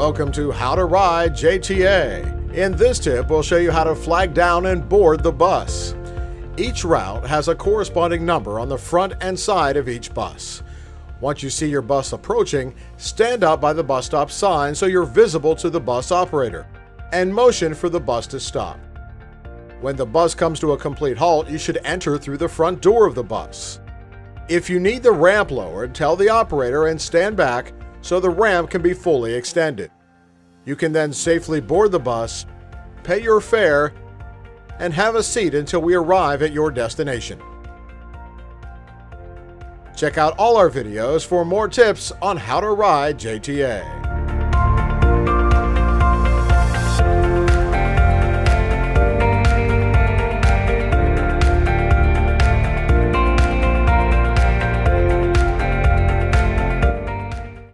Welcome to How to Ride JTA. In this tip, we'll show you how to flag down and board the bus. Each route has a corresponding number on the front and side of each bus. Once you see your bus approaching, stand up by the bus stop sign so you're visible to the bus operator, and motion for the bus to stop. When the bus comes to a complete halt, you should enter through the front door of the bus. If you need the ramp lowered, tell the operator and stand back so the ramp can be fully extended. You can then safely board the bus, pay your fare, and have a seat until we arrive at your destination. Check out all our videos for more tips on how to ride JTA.